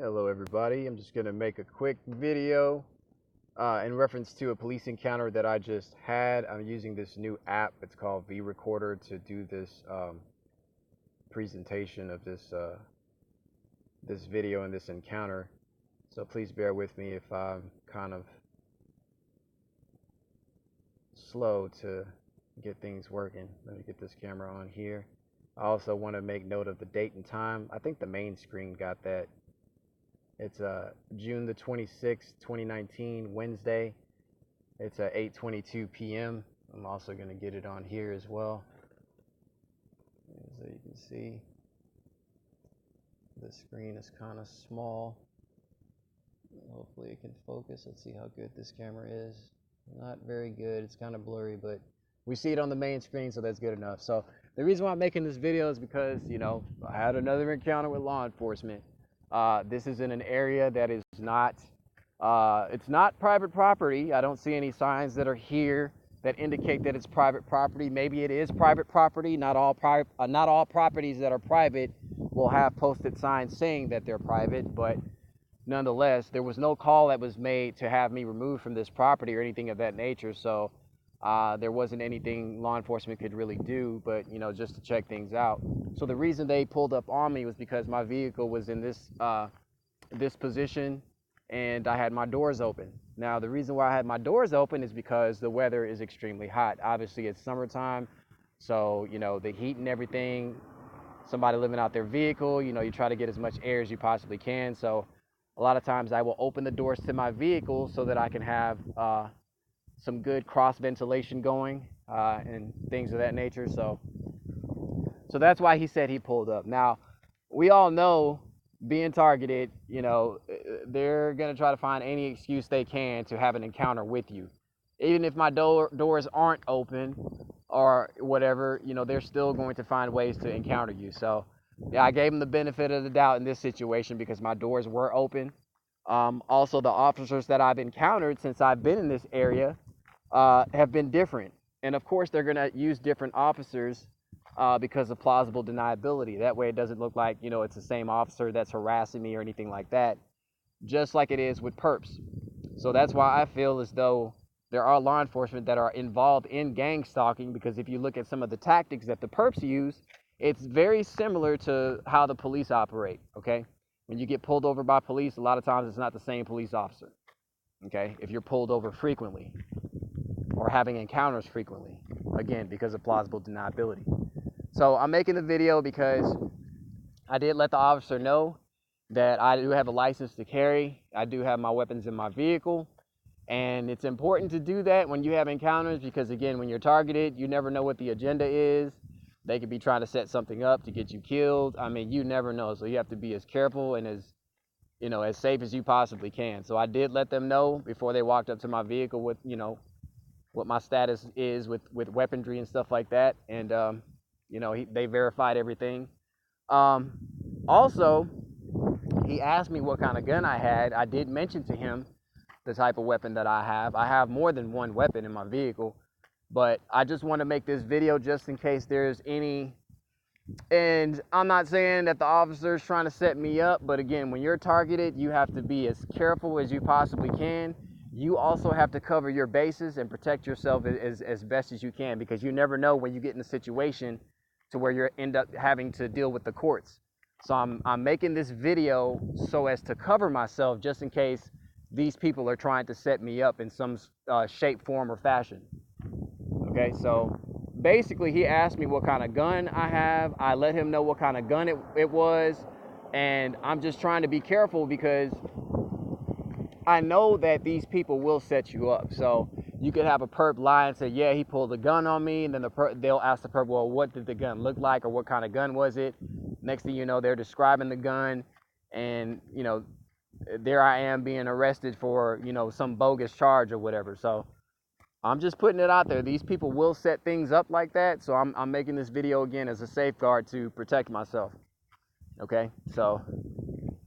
Hello everybody, I'm just going to make a quick video in reference to a police encounter that I just had. I'm using this new app, it's called V-Recorder, to do this presentation of this video and this encounter. So please bear with me if I'm kind of slow to get things working. Let me get this camera on here. I also want to make note of the date and time. I think the main screen got that. It's June the 26th, 2019, Wednesday. It's 8:22 p.m. I'm also going to get it on here as well. So you can see the screen is kind of small. Hopefully it can focus. Let's see how good this camera is. Not very good. It's kind of blurry, but we see it on the main screen, so that's good enough. So the reason why I'm making this video is because, I had another encounter with law enforcement. This is in an area that is not, it's not private property. I don't see any signs that are here that indicate that it's private property. Maybe it is private property. Not all properties that are private will have posted signs saying that they're private, but nonetheless, there was no call that was made to have me removed from this property or anything of that nature. So there wasn't anything law enforcement could really do, but just to check things out. So the reason they pulled up on me was because my vehicle was in this position and I had my doors open. Now the reason why I had my doors open is because the weather is extremely hot. Obviously it's summertime, so the heat and everything. Somebody living out their vehicle, you try to get as much air as you possibly can. So a lot of times I will open the doors to my vehicle so that I can have some good cross ventilation going and things of that nature. So that's why he said he pulled up. Now, we all know being targeted, they're going to try to find any excuse they can to have an encounter with you. Even if my doors aren't open or whatever, they're still going to find ways to encounter you. So yeah, I gave them the benefit of the doubt in this situation because my doors were open. Also, the officers that I've encountered since I've been in this area have been different. And of course, they're going to use different officers because of plausible deniability. That way it doesn't look like, it's the same officer that's harassing me or anything like that, just like it is with perps. So that's why I feel as though there are law enforcement that are involved in gang stalking, because if you look at some of the tactics that the perps use, it's very similar to how the police operate, okay? When you get pulled over by police, a lot of times it's not the same police officer, okay? If you're pulled over frequently or having encounters frequently, again, because of plausible deniability. So I'm making the video because I did let the officer know that I do have a license to carry. I do have my weapons in my vehicle. And it's important to do that when you have encounters because, again, when you're targeted, you never know what the agenda is. They could be trying to set something up to get you killed. I mean, you never know. So you have to be as careful and as safe as you possibly can. So I did let them know before they walked up to my vehicle with, what my status is with weaponry and stuff like that. And, they verified everything. Also, he asked me what kind of gun I had. I did mention to him the type of weapon that I have. I have more than one weapon in my vehicle, but I just want to make this video just in case there's any, and I'm not saying that the officer's trying to set me up, but again, when you're targeted, you have to be as careful as you possibly can. You also have to cover your bases and protect yourself as best as you can, because you never know when you get in a situation to where you end up having to deal with the courts. So I'm making this video so as to cover myself just in case these people are trying to set me up in some shape, form, or fashion. Okay, so basically he asked me what kind of gun I have. I let him know what kind of gun it was, and I'm just trying to be careful because I know that these people will set you up. So you could have a perp lie and say, yeah, he pulled a gun on me, and then they'll ask the perp, well, what did the gun look like, or what kind of gun was it? Next thing you know, they're describing the gun, and there I am being arrested for some bogus charge or whatever. So I'm just putting it out there. These people will set things up like that. So I'm making this video again as a safeguard to protect myself. Okay, so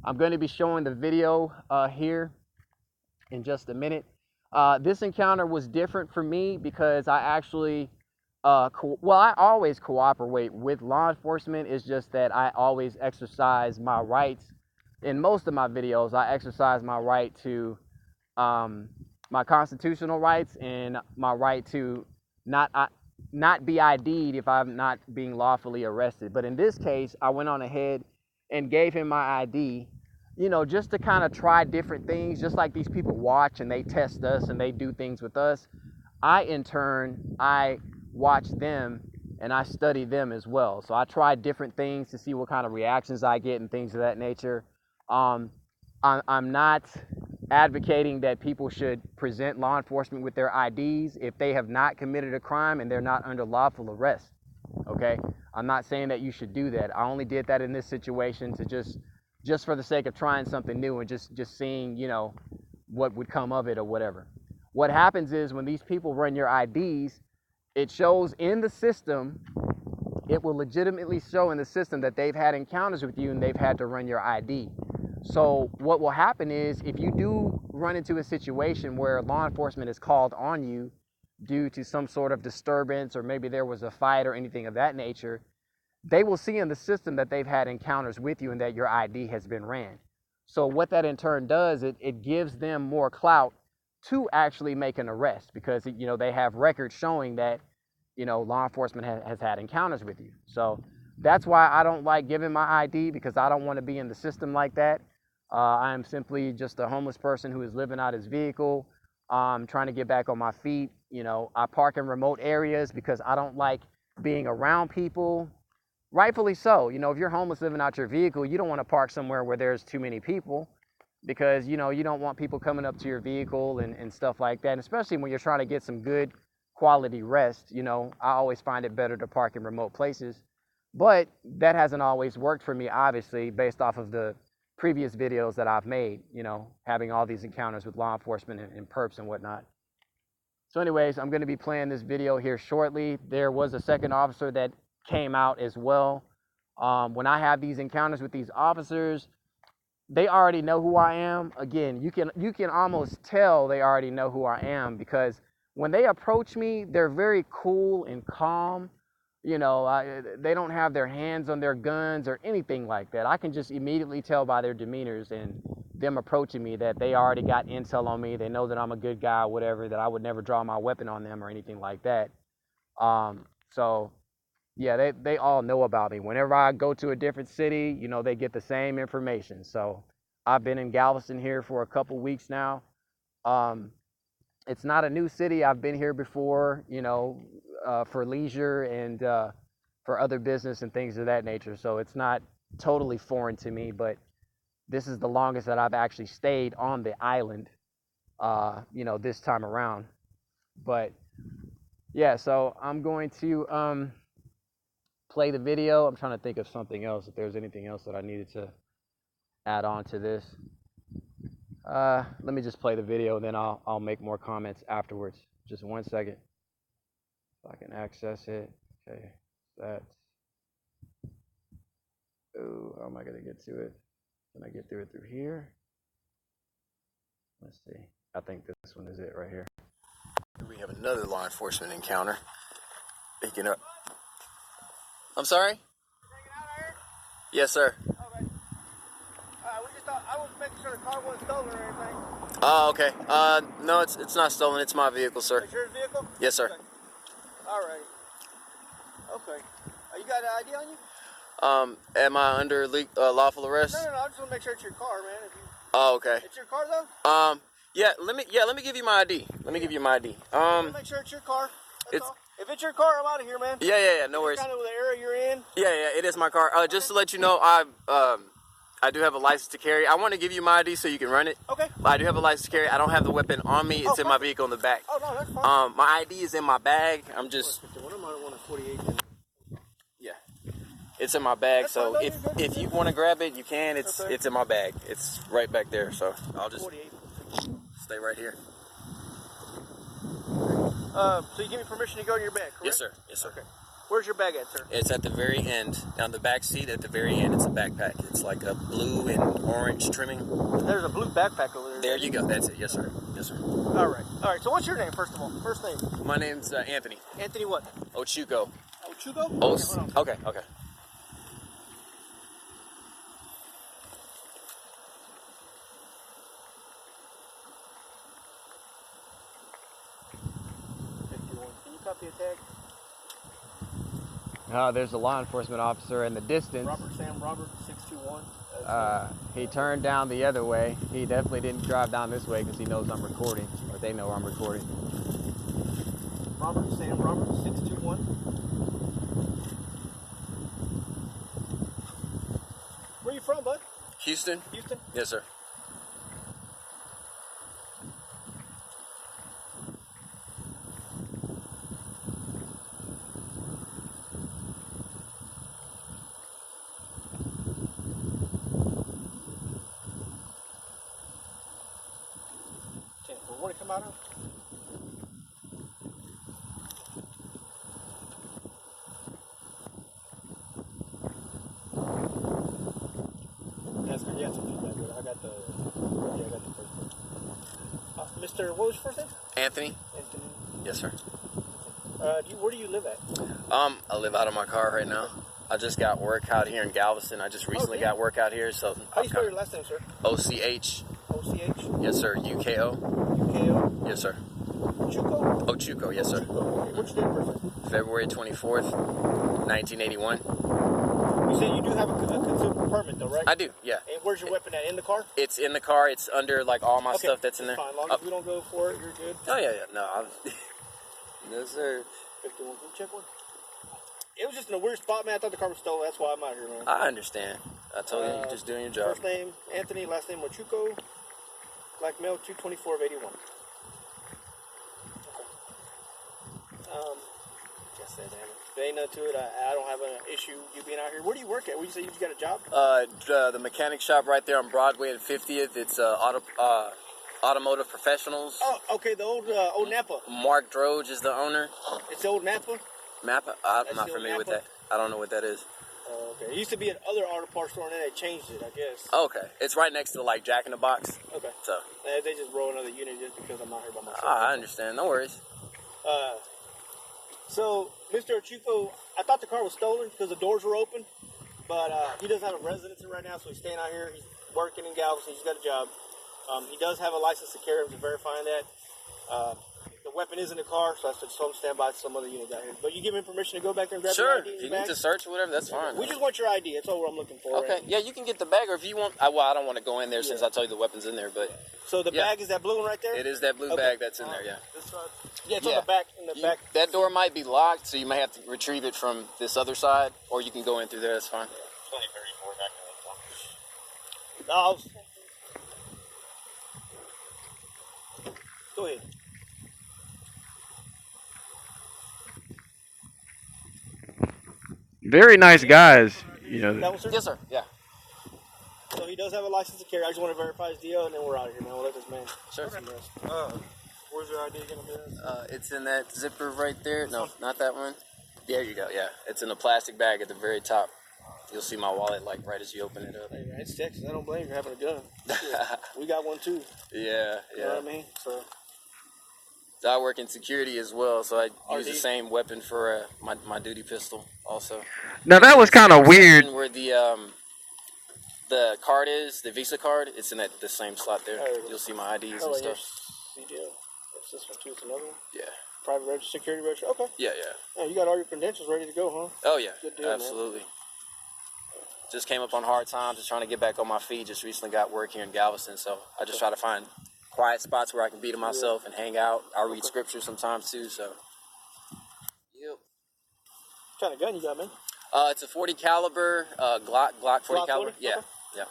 I'm going to be showing the video here in just a minute. This encounter was different for me because I actually I always cooperate with law enforcement. It's just that I always exercise my rights in most of my videos, I exercise my right to my constitutional rights and my right to not be ID'd if I'm not being lawfully arrested. But in this case, I went on ahead and gave him my ID, you know, just to kind of try different things, just like these people watch and they test us and they do things with us. In turn, I watch them and I study them as well. So I try different things to see what kind of reactions I get and things of that nature. I'm not advocating that people should present law enforcement with their IDs if they have not committed a crime and they're not under lawful arrest. Okay, I'm not saying that you should do that. I only did that in this situation to just for the sake of trying something new and just seeing, you know, what would come of it or whatever. What happens is when these people run your IDs, it shows in the system, it will legitimately show in the system that they've had encounters with you and they've had to run your ID. So what will happen is if you do run into a situation where law enforcement is called on you due to some sort of disturbance, or maybe there was a fight or anything of that nature, they will see in the system that they've had encounters with you and that your ID has been ran. So what that in turn does, it gives them more clout to actually make an arrest, because, you know, they have records showing that, you know, law enforcement has had encounters with you. So that's why I don't like giving my ID, because I don't want to be in the system like that. I am simply just a homeless person who is living out his vehicle, trying to get back on my feet. You know, I park in remote areas because I don't like being around people. Rightfully so. You know, if you're homeless living out your vehicle, you don't want to park somewhere where there's too many people, because, you know, you don't want people coming up to your vehicle and stuff like that. And especially when you're trying to get some good quality rest, you know, I always find it better to park in remote places. But that hasn't always worked for me, obviously, based off of the previous videos that I've made, you know, having all these encounters with law enforcement and perps and whatnot. So anyways, I'm going to be playing this video here shortly. There was a second officer that came out as well. When I have these encounters with these officers, they already know who I am. Again, you can almost tell they already know who I am, because when they approach me, they're very cool and calm. You know, they don't have their hands on their guns or anything like that. I can just immediately tell by their demeanors and them approaching me that they already got intel on me. They know that I'm a good guy or whatever, that I would never draw my weapon on them or anything like that. So yeah, they all know about me. Whenever I go to a different city, you know, they get the same information. So I've been in Galveston here for a couple weeks now. It's not a new city. I've been here before, you know, for leisure and for other business and things of that nature. So it's not totally foreign to me, but this is the longest that I've actually stayed on the island, you know, this time around. But yeah, so I'm going to play the video. I'm trying to think of something else, if there's anything else that I needed to add on to this. Let me just play the video, and then I'll make more comments afterwards. Just 1 second. If I can access it. Okay, that's. Oh, how am I gonna get to it? Can I get through it through here? Let's see. I think this one is it right here. We have another law enforcement encounter. Picking up. I'm sorry? Yes, sir. Okay. We just thought, I was making sure the car wasn't stolen or anything. Oh, okay. No, it's not stolen. It's my vehicle, sir. It's your vehicle? Yes, sir. Okay. All right. Okay. You got an ID on you? Am I under lawful arrest? No. I just want to make sure it's your car, man. Oh, okay. It's your car, though? Yeah. Let me give you my ID. Let me give you my ID. Make sure it's your car. That's all. If it's your car, I'm out of here, man. Yeah. No worries. Kind of the area you're in. Yeah. It is my car. Just to let you know, I do have a license to carry. I want to give you my ID so you can run it. Okay. I do have a license to carry. I don't have the weapon on me. It's in my vehicle in the back. Oh, no, that's fine. My ID is in my bag. I'm just. Yeah. It's in my bag. That's so fine, if you want to grab it, you can. It's in my bag. It's right back there. So I'll just stay right here. So you give me permission to go in your bag, correct? Yes, sir. Yes, sir. Okay. Where's your bag at, sir? It's at the very end. On the back seat at the very end, it's a backpack. It's like a blue and orange trimming. There's a blue backpack over there. There you go. That's it. Yes, sir. Yes, sir. All right. So what's your name, first of all? First name? My name's Anthony. Anthony what? Ochuko. Ochuko? Okay. Copy attack. There's a law enforcement officer in the distance. Sam Robert 621. He turned down the other way. He definitely didn't drive down this way because he knows I'm recording, or they know I'm recording. Sam Robert 621. Where you from, bud? Houston? Houston? Yes, sir. Where'd it come out of? That's good. Yeah, it's a feedback. I got the first one. Mr. What was your first name? Anthony? Anthony. Yes, sir. Where do you live at? I live out of my car right now. I just got work out here in Galveston. I just recently got work out here, so. How do you spell your last name, sir? OCH. OCH? Yes, sir. UKO. UKO? Yes, sir. Chuco? Ochuco, yes, sir. Okay. What's your date of birth? February 24th, 1981. You said you do have a concealed permit, though, right? I do, yeah. And where's your weapon at? In the car? It's in the car. It's under, like, all my stuff that's in there. Fine. As long as we don't go for it, you're good. Oh, yeah. No, no, sir. 51. Can you check one? It was just in a weird spot, man. I thought the car was stolen. That's why I'm out here, man. I understand. I told you, you're just doing your job. First name, Anthony. Last name, Wachuco. Black male, 224 of 81. Just say, man. If there ain't nothing to it, I don't have an issue you being out here. Where do you work at? Where you say you just got a job? The mechanic shop right there on Broadway and 50th. It's Automotive Professionals. Oh, okay. The old Napa. Mark Droge is the owner. It's the old Napa? Mappa? I'm That's not the familiar with Napa? that. I don't know what that is. Oh, okay. It used to be at other auto parts store, and then they changed it, I guess. Okay. It's right next to, like, Jack in the Box. Okay. So. They just roll another unit just because I'm out here by myself. I understand. No worries. So, Mr. Ochuco, I thought the car was stolen because the doors were open, but he doesn't have a residency right now, so he's staying out here. He's working in Galveston. He's got a job. He does have a license to carry. I'm just verifying that. The weapon is in the car, so I just told him to stand by some other unit out here. But you give him permission to go back there and grab your Sure. ID? If you need to search or whatever, that's fine. We just want your ID. That's all I'm looking for. Okay. Right? Yeah, you can get the bag, or if you want. I don't want to go in there since I told you the weapon's in there, but. So the bag is that blue one right there? It is that blue bag that's in there, yeah. This side? Yeah, it's on the back. In the back. That door might be locked, so you may have to retrieve it from this other side, or you can go in through there. That's fine. No, go ahead. Very nice guys, you know. That one, sir? Yes, sir. Yeah. So he does have a license to carry. I just want to verify his deal, and then we're out of here, man. We'll let this man. Sure. Where's your ID again? It's in that zipper right there. No, not that one. There you go. Yeah, it's in a plastic bag at the very top. You'll see my wallet like right as you open it up. Hey, man, it's Texas. I don't blame you for having a gun. Yeah, we got one too. Yeah. You know what I mean? So I work in security as well, so I use the RD? same weapon for my duty pistol also. Now that was kind of weird. Where the card is, the Visa card, it's in the same slot there. You'll see my IDs and stuff. CDL. What's this one too? It's another one? Yeah. Private register, security register. Okay. Yeah. Yeah, you got all your credentials ready to go, huh? Oh yeah. Good deal, Absolutely. Man. Just came up on hard times, just trying to get back on my feet. Just recently got work here in Galveston, so I just try to find quiet spots where I can be to myself and hang out. I read scripture sometimes too, so. Yep. What kind of gun you got, man? It's a 40 caliber, Glock 40 caliber. 40? Yeah, Okay. yeah.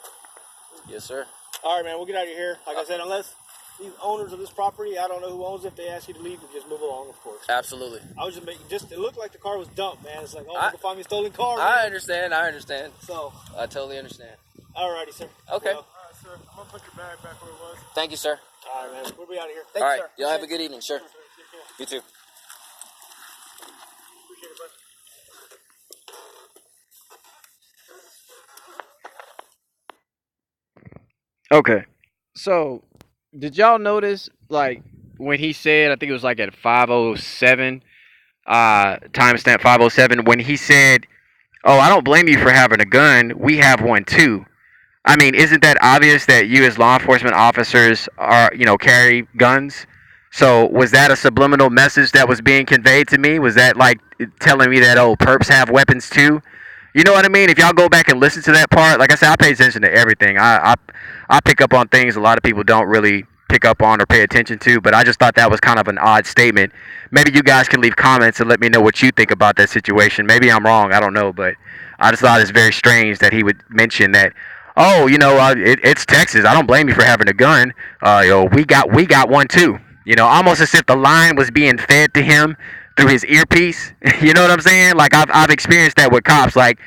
Yes, sir. All right, man. We'll get out of here. Like I said, unless these owners of this property, I don't know who owns it. If they ask you to leave, you just move along, of course. Absolutely. I was just making. It looked like the car was dumped, man. It's like, oh, I can find me a stolen car. Man. I understand. So. I totally understand. All righty, sir. Okay. Well, all right, sir. I'm gonna put your bag back where it was. Thank you, sir. All right, man. We'll be out of here. All right. Y'all have a good evening, sir. You too. Appreciate it, bud. Okay. So, did y'all notice, like, when he said, I think it was like at 5:07, timestamp 5:07, when he said, "Oh, I don't blame you for having a gun. We have one too." I mean, isn't that obvious that you as law enforcement officers are, carry guns? So was that a subliminal message that was being conveyed to me? Was that like telling me that, oh, perps have weapons too? You know what I mean? If y'all go back and listen to that part, like I said, I pay attention to everything. I pick up on things a lot of people don't really pick up on or pay attention to, but I just thought that was kind of an odd statement. Maybe you guys can leave comments and let me know what you think about that situation. Maybe I'm wrong. I don't know, but I just thought it's very strange that he would mention that. Oh, it's Texas. I don't blame you for having a gun. We got one too. Almost as if the line was being fed to him through his earpiece. You know what I'm saying? Like I've experienced that with cops. Like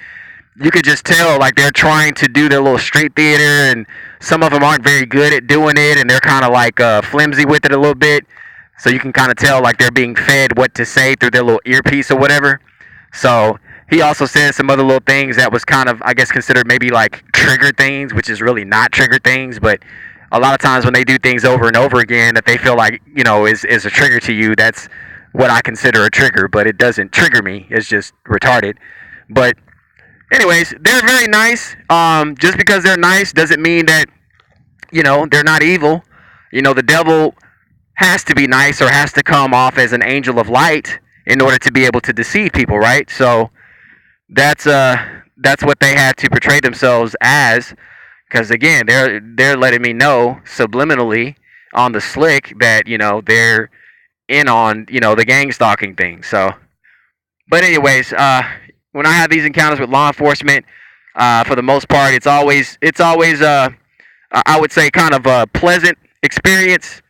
you could just tell like they're trying to do their little street theater, and some of them aren't very good at doing it, and they're kind of like flimsy with it a little bit. So you can kind of tell like they're being fed what to say through their little earpiece or whatever. So he also said some other little things that was kind of, I guess, considered maybe like trigger things, which is really not trigger things. But a lot of times when they do things over and over again that they feel like, is a trigger to you, that's what I consider a trigger. But it doesn't trigger me. It's just retarded. But anyways, they're very nice. Just because they're nice doesn't mean that, they're not evil. The devil has to be nice or has to come off as an angel of light in order to be able to deceive people, right? So that's what they have to portray themselves as, because again, they're letting me know subliminally on the slick that they're in on the gang stalking thing. So, but anyways, when I have these encounters with law enforcement, for the most part, it's always I would say kind of a pleasant experience.